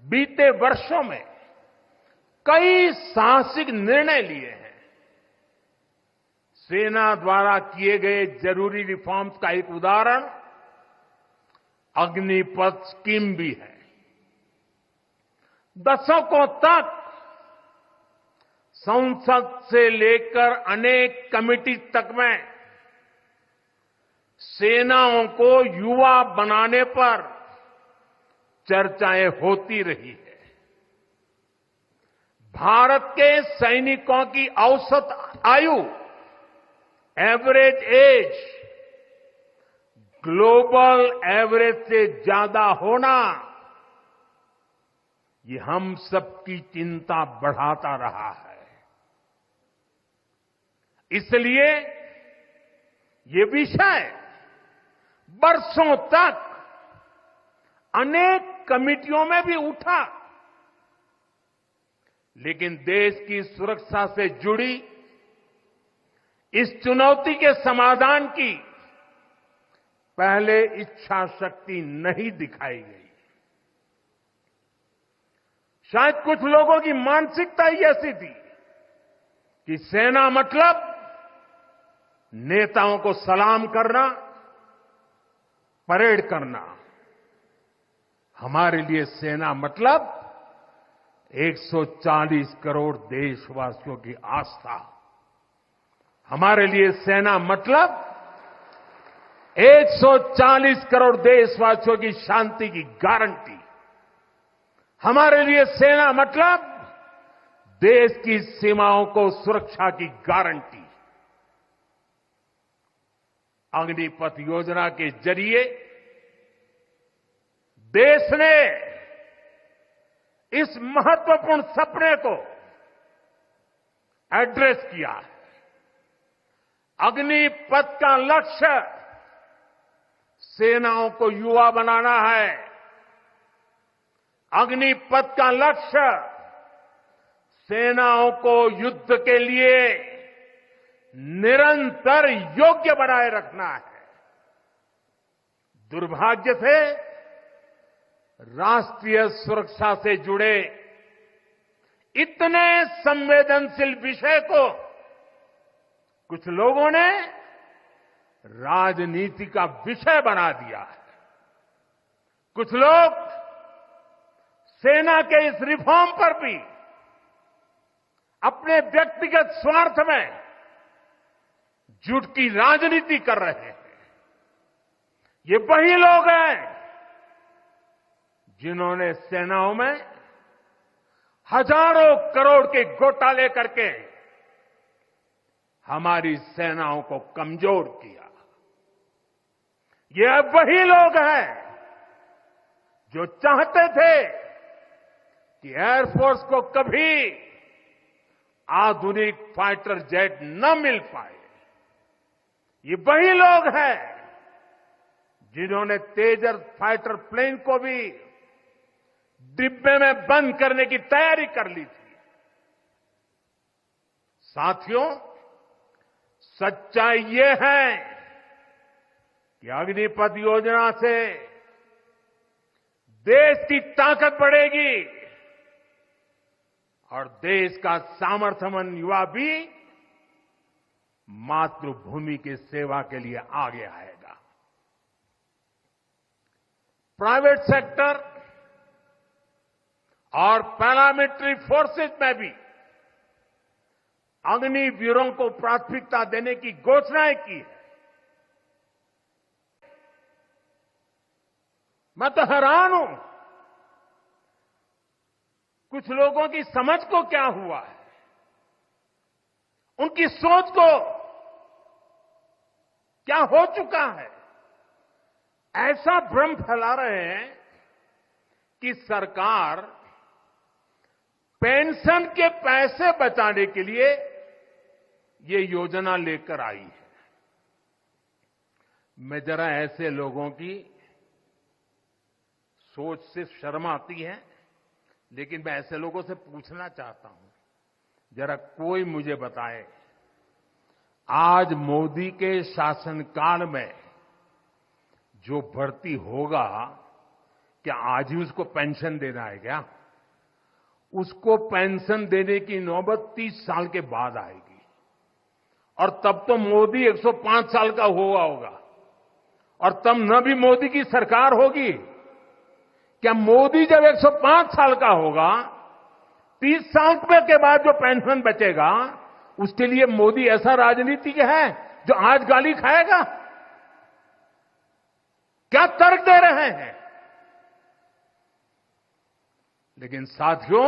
बीते वर्षों में कई साहसिक निर्णय लिए हैं। सेना द्वारा किए गए जरूरी रिफॉर्म्स का एक उदाहरण अग्निपथ स्कीम भी है। दशकों तक संसद से लेकर अनेक कमेटी तक में सेनाओं को युवा बनाने पर चर्चाएं होती रही है। भारत के सैनिकों की औसत आयु, एवरेज एज, ग्लोबल एवरेज से ज्यादा होना, ये हम सबकी चिंता बढ़ाता रहा है। इसलिए ये विषय बरसों तक अनेक कमिटियों में भी उठा, लेकिन देश की सुरक्षा से जुड़ी इस चुनौती के समाधान की पहले इच्छा शक्ति नहीं दिखाई गई। शायद कुछ लोगों की मानसिकता ही ऐसी थी कि सेना मतलब नेताओं को सलाम करना, परेड करना। हमारे लिए सेना मतलब 140 करोड़ देशवासियों की आस्था। हमारे लिए सेना मतलब 140 करोड़ देशवासियों की शांति की गारंटी। हमारे लिए सेना मतलब देश की सीमाओं को सुरक्षा की गारंटी। अग्निपथ योजना के जरिए देश ने इस महत्वपूर्ण सपने को एड्रेस किया है। अग्निपथ का लक्ष्य सेनाओं को युवा बनाना है। अग्निपथ का लक्ष्य सेनाओं को युद्ध के लिए निरंतर योग्य बनाए रखना है। दुर्भाग्य से राष्ट्रीय सुरक्षा से जुड़े इतने संवेदनशील विषय को कुछ लोगों ने राजनीति का विषय बना दिया है। कुछ लोग सेना के इस रिफॉर्म पर भी अपने व्यक्तिगत स्वार्थ में झूठ की राजनीति कर रहे हैं। ये वही लोग हैं जिन्होंने सेनाओं में हजारों करोड़ के घोटाले करके हमारी सेनाओं को कमजोर किया। ये वही लोग हैं जो चाहते थे कि एयरफोर्स को कभी आधुनिक फाइटर जेट न मिल पाए। ये वही लोग हैं जिन्होंने तेजस फाइटर प्लेन को भी डिब्बे में बंद करने की तैयारी कर ली थी। साथियों, सच्चाई ये है कि अग्निपथ योजना से देश की ताकत बढ़ेगी और देश का सामर्थ्यवान युवा भी मातृभूमि की सेवा के लिए आगे आएगा। प्राइवेट सेक्टर और पैरामिलिट्री फोर्सेस में भी अग्निवीरों को प्राथमिकता देने की घोषणाएं की है। मैं तो हैरान हूं, कुछ लोगों की समझ को क्या हुआ है, उनकी सोच को क्या हो चुका है। ऐसा भ्रम फैला रहे हैं कि सरकार पेंशन के पैसे बचाने के लिए ये योजना लेकर आई है। मैं जरा ऐसे लोगों की सोच से शर्म आती है, लेकिन मैं ऐसे लोगों से पूछना चाहता हूं, जरा कोई मुझे बताए, आज मोदी के शासनकाल में जो भर्ती होगा, क्या आज ही उसको पेंशन देना है क्या? उसको पेंशन देने की नौबत 30 साल के बाद आएगी और तब तो मोदी 105 साल का हुआ होगा और तब न भी मोदी की सरकार होगी। क्या मोदी जब 105 साल का होगा, 30 साल के बाद जो पेंशन बचेगा उसके लिए मोदी ऐसा राजनीतिक है जो आज गाली खाएगा? क्या तर्क दे रहे हैं? लेकिन साथियों,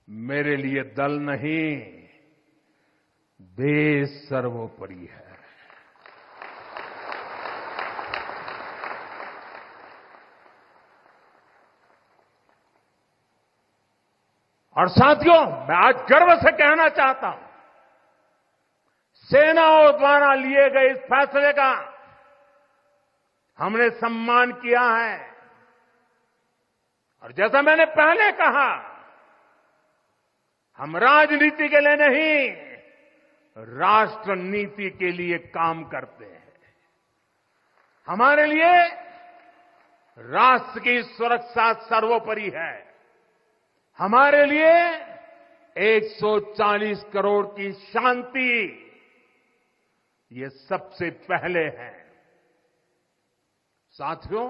मेरे लिए दल नहीं, देश सर्वोपरि है। और साथियों, मैं आज गर्व से कहना चाहता हूं, सेनाओं द्वारा लिए गए इस फैसले का हमने सम्मान किया है। और जैसा मैंने पहले कहा, हम राजनीति के लिए नहीं, राष्ट्र नीति के लिए काम करते हैं। हमारे लिए राष्ट्र की सुरक्षा सर्वोपरि है। हमारे लिए 140 करोड़ की शांति ये सबसे पहले है। साथियों,